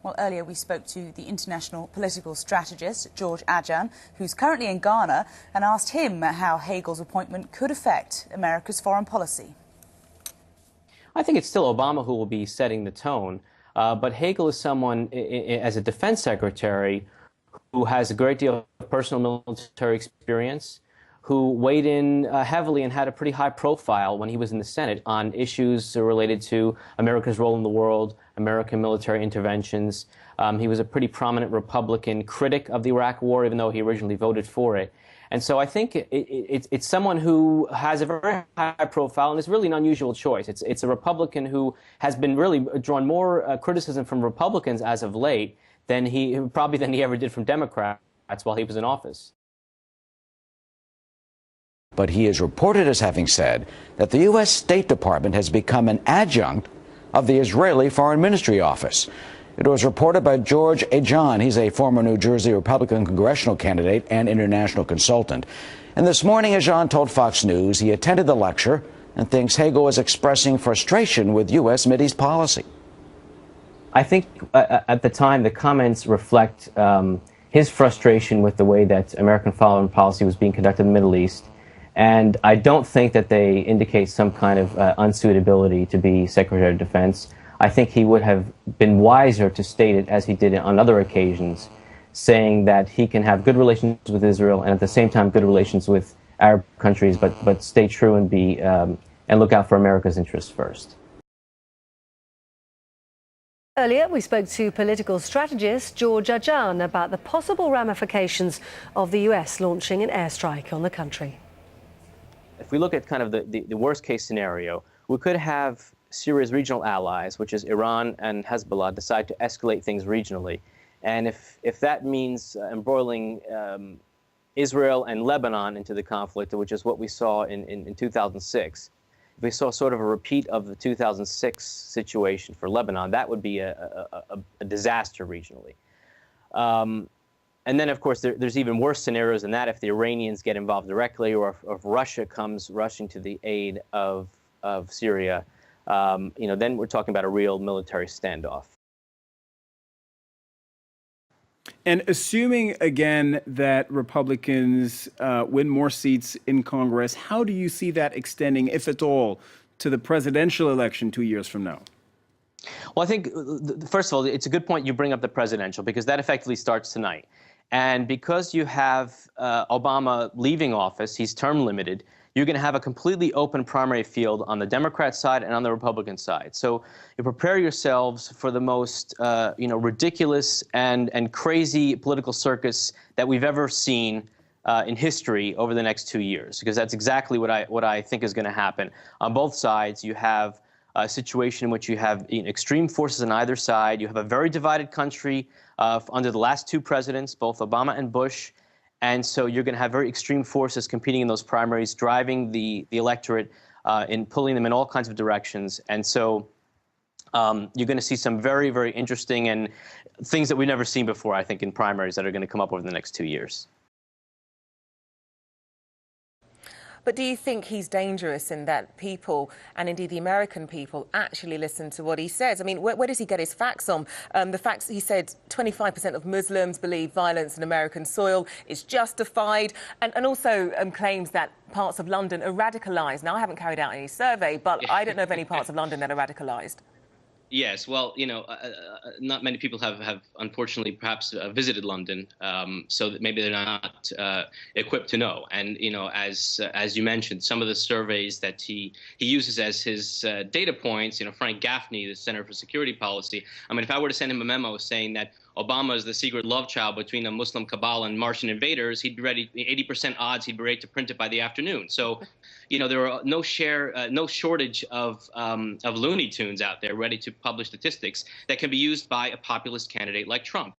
Well, earlier we spoke to the international political strategist, George Ajjan, who's currently in Ghana, and asked him how Hagel's appointment could affect America's foreign policy. I think it's still Obama who will be setting the tone, but Hagel is someone, as a defense secretary, who has a great deal of personal military experience, who weighed in heavily and had a pretty high profile when he was in the Senate on issues related to America's role in the world, American military interventions. He was a pretty prominent Republican critic of the Iraq War, even though he originally voted for it. And so I think it's someone who has a very high profile, and it's really an unusual choice. It's a Republican who has been really drawn more criticism from Republicans as of late than he ever did from Democrats while he was in office. But he is reported as having said that the U.S. State Department has become an adjunct of the Israeli Foreign Ministry office. It was reported by George Ajjan. He's a former New Jersey Republican congressional candidate and international consultant. And this morning, Ajjan told Fox News he attended the lecture and thinks Hagel was expressing frustration with U.S. Mideast policy. I think at the time the comments reflect his frustration with the way that American foreign policy was being conducted in the Middle East. And I don't think that they indicate some kind of unsuitability to be Secretary of Defense. I think he would have been wiser to state it, as he did on other occasions, saying that he can have good relations with Israel and at the same time good relations with Arab countries, but stay true and and look out for America's interests first. Earlier, we spoke to political strategist George Ajjan about the possible ramifications of the US launching an airstrike on the country. If we look at kind of the worst case scenario, we could have Syria's regional allies, which is Iran and Hezbollah, decide to escalate things regionally. And if that means embroiling Israel and Lebanon into the conflict, which is what we saw in 2006, if we saw sort of a repeat of the 2006 situation for Lebanon, that would be a disaster regionally. And then, of course, there's even worse scenarios than that if the Iranians get involved directly, or if Russia comes rushing to the aid of Syria. Then we're talking about a real military standoff. And assuming, again, that Republicans win more seats in Congress, how do you see that extending, if at all, to the presidential election 2 years from now? Well, I think, first of all, it's a good point you bring up the presidential, because that effectively starts tonight. And because you have Obama leaving office, he's term limited, you're going to have a completely open primary field on the Democrat side and on the Republican side. So you prepare yourselves for the most ridiculous and crazy political circus that we've ever seen in history over the next 2 years, because that's exactly what I think is going to happen. On both sides, you have a situation in which you have extreme forces on either side. You have a very divided country under the last two presidents, both Obama and Bush. And so you're going to have very extreme forces competing in those primaries, driving the electorate and pulling them in all kinds of directions. And so you're going to see some very, very interesting and things that we've never seen before, I think, in primaries that are going to come up over the next 2 years. But do you think he's dangerous in that people, and indeed the American people, actually listen to what he says? I mean, where does he get his facts on? The facts, he said 25% of Muslims believe violence on American soil is justified, and also claims that parts of London are radicalised. Now, I haven't carried out any survey, but I don't know of any parts of London that are radicalised. Yes, well, not many people have unfortunately perhaps visited London, so that maybe they're not equipped to know. And as you mentioned, some of the surveys that he uses as his data points, Frank Gaffney, the Center for Security Policy. I mean, if I were to send him a memo saying that Obama is the secret love child between a Muslim cabal and Martian invaders, he'd be ready. 80% odds he'd be ready to print it by the afternoon. So, there are no shortage of Looney Tunes out there ready to publish statistics that can be used by a populist candidate like Trump.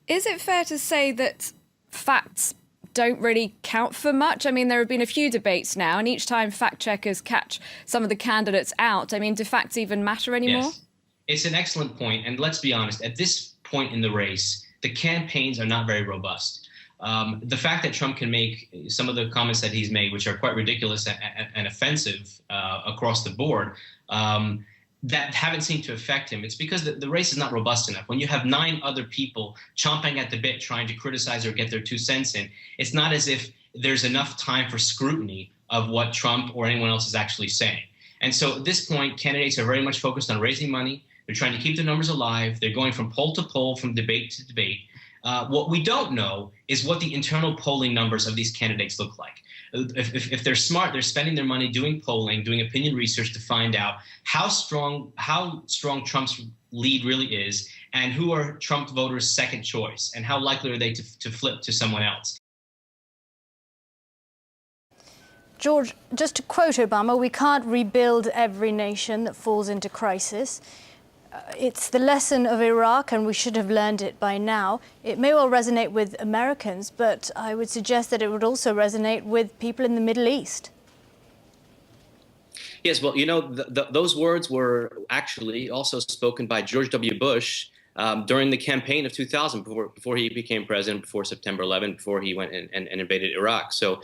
Is it fair to say that facts don't really count for much? I mean, there have been a few debates now, and each time fact checkers catch some of the candidates out, I mean, do facts even matter anymore? Yes. It's an excellent point, and let's be honest, at this point in the race, the campaigns are not very robust. The fact that Trump can make some of the comments that he's made, which are quite ridiculous and offensive across the board, that haven't seemed to affect him. It's because the race is not robust enough. When you have 9 other people chomping at the bit trying to criticize or get their 2 cents in, it's not as if there's enough time for scrutiny of what Trump or anyone else is actually saying. And so at this point, candidates are very much focused on raising money. They're trying to keep the numbers alive. They're going from poll to poll, from debate to debate. What we don't know is what the internal polling numbers of these candidates look like. If they're smart, they're spending their money doing polling, doing opinion research to find out how strong Trump's lead really is, and who are Trump voters' second choice, and how likely are they to flip to someone else. George, just to quote Obama, we can't rebuild every nation that falls into crisis. It's the lesson of Iraq, and we should have learned it by now. It may well resonate with Americans, but I would suggest that it would also resonate with people in the Middle East. Yes, well, you know, those words were actually also spoken by George W. Bush during the campaign of 2000, before he became president, before September 11, before he went and invaded Iraq. So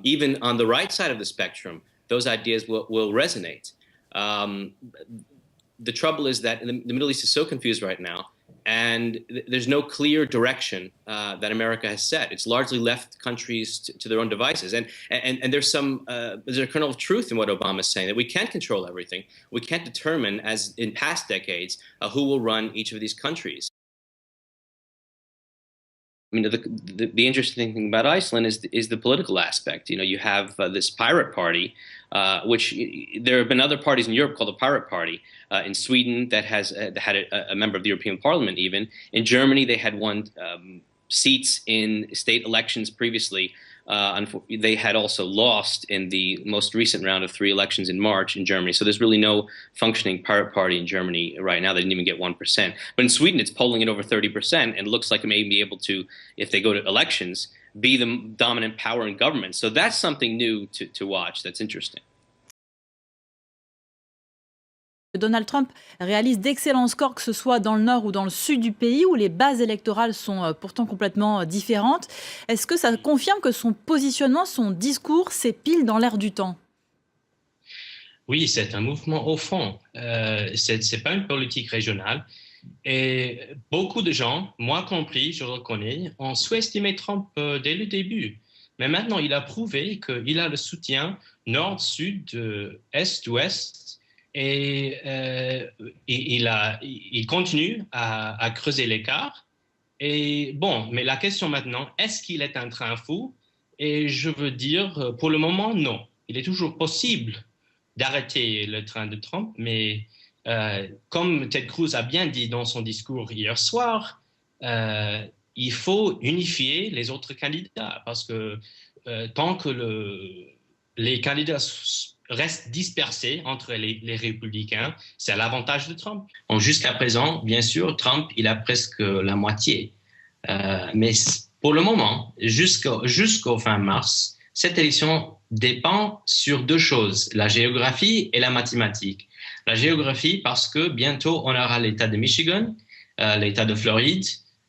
even on the right side of the spectrum, those ideas will resonate. The trouble is that the Middle East is so confused right now, and there's no clear direction that America has set. It's largely left countries to their own devices. And there's a kernel of truth in what Obama is saying, that we can't control everything. We can't determine, as in past decades, who will run each of these countries. I mean, the interesting thing about Iceland is the political aspect. You know, you have this pirate party, which there have been other parties in Europe called the Pirate Party. In Sweden, that has had a member of the European Parliament even. In Germany, they had won seats in state elections previously. They had also lost in the most recent round of 3 elections in March in Germany. So there's really no functioning pirate party in Germany right now. They didn't even get 1%. But in Sweden, it's polling at over 30%, and it looks like it may be able to, if they go to elections, be the dominant power in government. So that's something new to watch. That's interesting. Donald Trump réalise d'excellents scores, que ce soit dans le nord ou dans le sud du pays, où les bases électorales sont pourtant complètement différentes. Est-ce que ça confirme que son positionnement, son discours, c'est pile dans l'air du temps? Oui, c'est un mouvement au fond. C'est pas une politique régionale. Et beaucoup de gens, moi compris, je reconnais, ont sous-estimé Trump dès le début. Mais maintenant, il a prouvé qu'il a le soutien nord-sud, est-ouest. Et il continue à creuser l'écart. Et bon, mais la question maintenant, est-ce qu'il est un train fou? Et je veux dire, pour le moment, non. Il est toujours possible d'arrêter le train de Trump, mais comme Ted Cruz a bien dit dans son discours hier soir, il faut unifier les autres candidats, parce que tant que les candidats restent dispersés entre les républicains, c'est à l'avantage de Trump. Bon, jusqu'à présent, bien sûr, Trump, il a presque la moitié. Mais pour le moment, jusqu'au fin mars, cette élection dépend sur 2 choses, la géographie et la mathématique. La géographie parce que bientôt, on aura l'État de Michigan, l'État de Floride,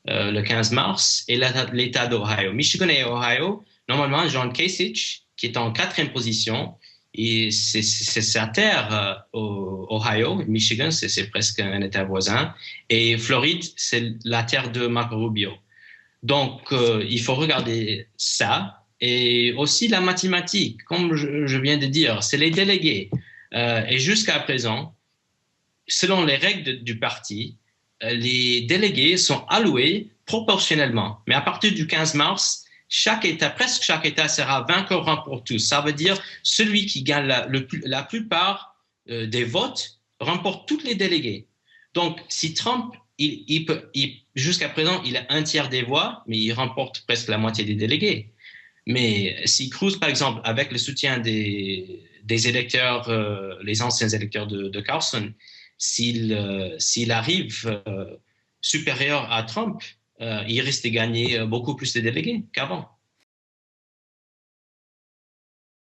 le 15 mars, et l'État d'Ohio. Michigan et Ohio, normalement, John Kasich, qui est en 4e position, et c'est sa terre, Ohio, Michigan, c'est presque un État voisin, et Floride, c'est la terre de Marco Rubio. Donc, il faut regarder ça, et aussi la mathématique, comme je viens de dire, c'est les délégués. Et jusqu'à présent, selon les règles du parti, les délégués sont alloués proportionnellement. Mais à partir du 15 mars, presque chaque État sera vainqueur pour tous. Ça veut dire celui qui gagne la plupart des votes remporte tous les délégués. Donc, si Trump, jusqu'à présent, il a 1/3 des voix, mais il remporte presque la moitié des délégués. Mais si Cruz, par exemple, avec le soutien des électeurs, les anciens électeurs de Carson, s'il arrive supérieur à Trump, il risque de gagner beaucoup plus de délégués qu'avant.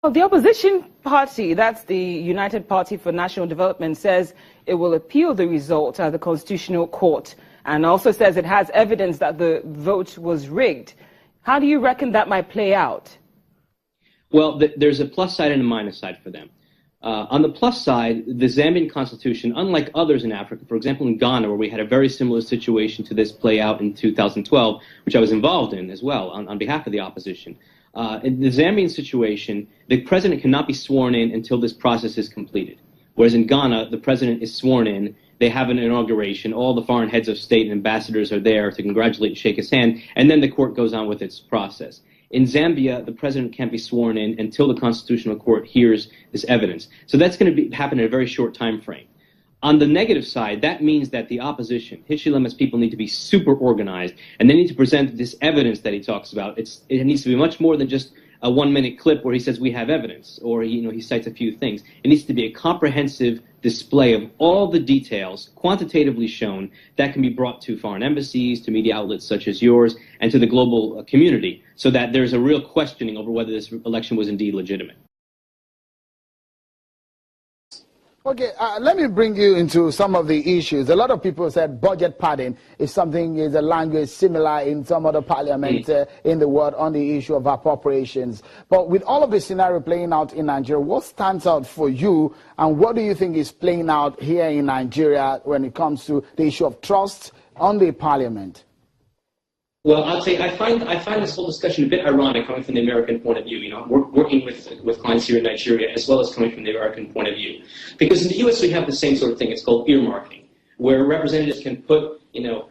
Well, the opposition party, that's the United Party for National Development, says it will appeal the result at the Constitutional Court and also says it has evidence that the vote was rigged. How do you reckon that might play out? Well, there's a plus side and a minus side for them. On the plus side, the Zambian constitution, unlike others in Africa, for example in Ghana, where we had a very similar situation to this play out in 2012, which I was involved in as well on behalf of the opposition. In the Zambian situation, the president cannot be sworn in until this process is completed. Whereas in Ghana, the president is sworn in, they have an inauguration, all the foreign heads of state and ambassadors are there to congratulate and shake his hand, and then the court goes on with its process. In Zambia, the president can't be sworn in until the Constitutional Court hears this evidence. So that's going to happen in a very short time frame. On the negative side, that means that the opposition, Hichilema's people, need to be super organized, and they need to present this evidence that he talks about. It needs to be much more than just a 1-minute clip where he says we have evidence, or he cites a few things. It needs to be a comprehensive display of all the details, quantitatively shown, that can be brought to foreign embassies, to media outlets such as yours, and to the global community, so that there's a real questioning over whether this election was indeed legitimate. Okay, let me bring you into some of the issues. A lot of people said budget padding is a language similar in some other parliaments in the world on the issue of appropriations. But with all of the scenario playing out in Nigeria, what stands out for you, and what do you think is playing out here in Nigeria when it comes to the issue of trust on the parliament? Well, I'll say I find this whole discussion a bit ironic coming from the American point of view. Working with clients here in Nigeria, as well as coming from the American point of view, because in the U.S. we have the same sort of thing. It's called earmarking, where representatives can put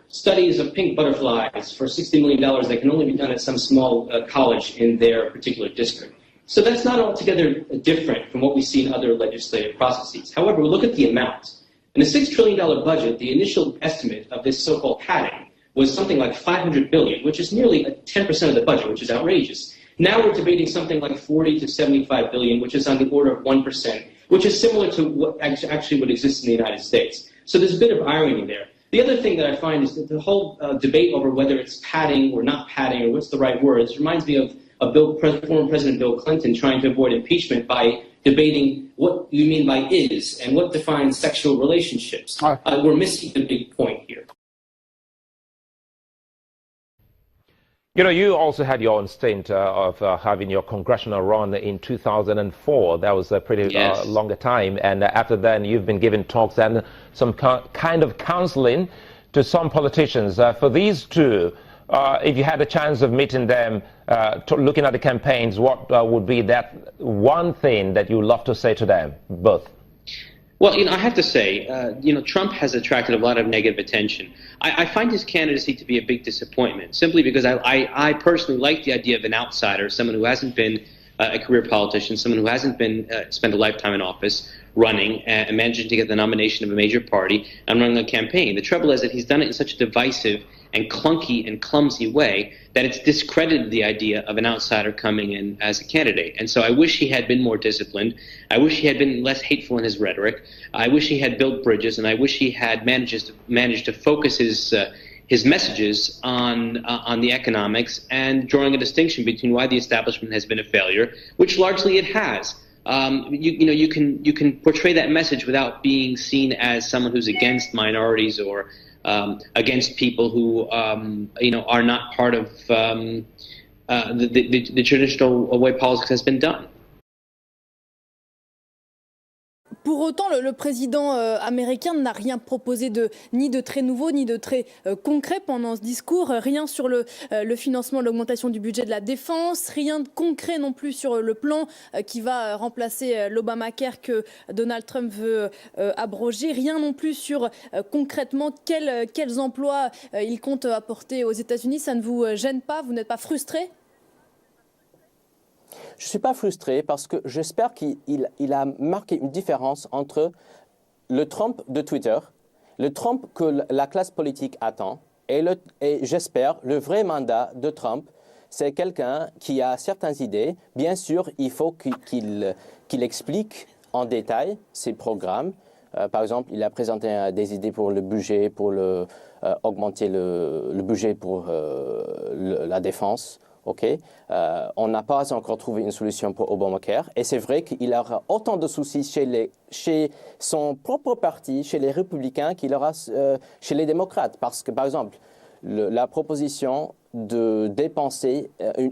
studies of pink butterflies for $60 million that can only be done at some small college in their particular district. So that's not altogether different from what we see in other legislative processes. However, we look at the amount. In a $6 trillion budget, the initial estimate of this so-called padding was something like $500 billion, which is nearly 10% of the budget, which is outrageous. Now we're debating something like $40 to $75 billion, which is on the order of 1%, which is similar to what actually would exist in the United States. So there's a bit of irony there. The other thing that I find is that the whole debate over whether it's padding or not padding or what's the right word, it reminds me of former President Bill Clinton trying to avoid impeachment by debating what you mean by is and what defines sexual relationships. We're missing the big point here. You also had your own stint of having your congressional run in 2004. That was a pretty longer time. And after that, you've been giving talks and some kind of counseling to some politicians. For these two, if you had a chance of meeting them, looking at the campaigns, what would be that one thing that you would love to say to them, both? Well, I have to say, Trump has attracted a lot of negative attention. I find his candidacy to be a big disappointment, simply because I personally like the idea of an outsider, someone who hasn't been a career politician, someone who hasn't been spent a lifetime in office running and managing to get the nomination of a major party and running a campaign. The trouble is that he's done it in such a divisive and clunky and clumsy way that it's discredited the idea of an outsider coming in as a candidate. And so I wish he had been more disciplined. I wish he had been less hateful in his rhetoric. I wish he had built bridges, and I wish he had managed to focus his messages on the economics and drawing a distinction between why the establishment has been a failure, which largely it has. You can portray that message without being seen as someone who's against minorities or against people who are not part of the traditional way politics has been done. Pour autant, le président américain n'a rien proposé ni de très nouveau, ni de très concret pendant ce discours. Rien sur le financement de l'augmentation du budget de la défense, rien de concret non plus sur le plan qui va remplacer l'Obamacare que Donald Trump veut abroger. Rien non plus sur concrètement quels emplois il compte apporter aux États-Unis. Ça ne vous gêne pas? Vous n'êtes pas frustré? Je ne suis pas frustré parce que j'espère qu'il a marqué une différence entre le Trump de Twitter, le Trump que la classe politique attend, et j'espère le vrai mandat de Trump, c'est quelqu'un qui a certaines idées. Bien sûr, il faut qu'il explique en détail ses programmes. Par exemple, il a présenté des idées pour le budget, pour augmenter le budget pour la défense. Okay. On n'a pas encore trouvé une solution pour Obamacare. Et c'est vrai qu'il aura autant de soucis chez son propre parti, chez les républicains, qu'il aura chez les démocrates. Parce que, par exemple, la proposition de dépenser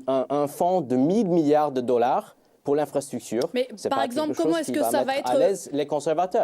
un fonds de 1 000 milliards de dollars pour l'infrastructure. Mais c'est par pas exemple, quelque comment chose est-ce qui que ça va mettre être à l'aise les conservateurs?